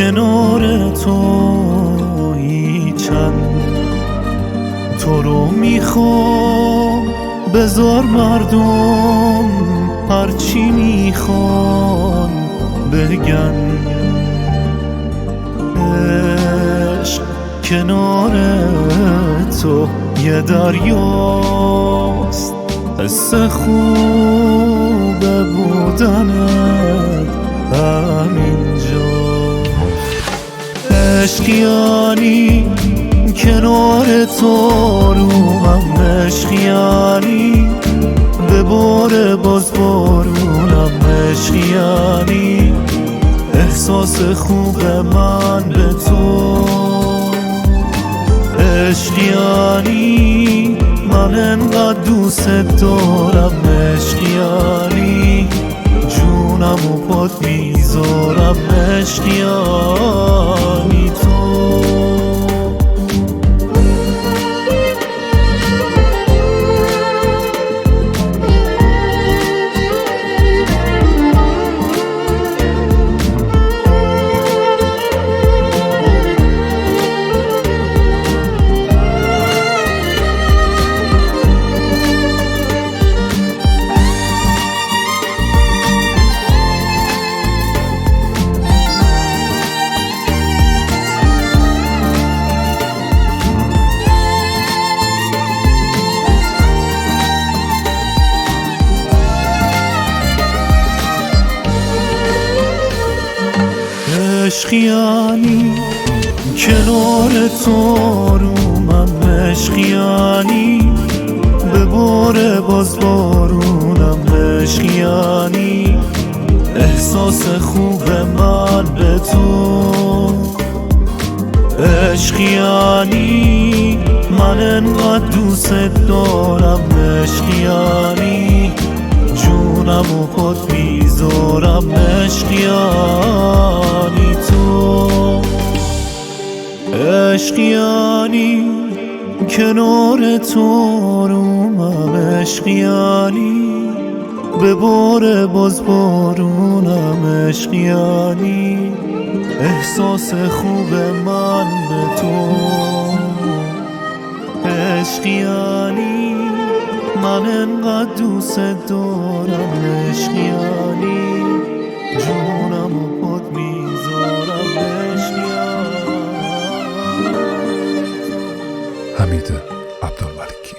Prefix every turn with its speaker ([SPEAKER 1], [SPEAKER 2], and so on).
[SPEAKER 1] کنار تویی چند تو رو میخوام بذار مردم هرچی میخوان بگن عشق کنار تو یه دریاست حس خوب بودنت همینجا عشق یعنی کنار تو روم عشق یعنی بباره باز بارونم عشق یعنی احساس خوب من به تو عشق یعنی من انقدر دوست دارم عشق یعنی جونم و پات میذارم عشق یعنی تو عشق یعنی کنار تو رومم عشق یعنی بباره باز بارونم عشق یعنی احساس خوب من به تو عشق یعنی من انقدر دوست دارم عشق یعنی جونم و پات میذارم عشق یعنی تو عشق یعنی کنار تو رومم عشق یعنی بباره باز بارونم عشق یعنی احساس خوب من به تو عشق یعنی من انقدر دوست دارم عشق یعنی جونم و پات میذارم عشق یعنی
[SPEAKER 2] حمید عبدالملکی.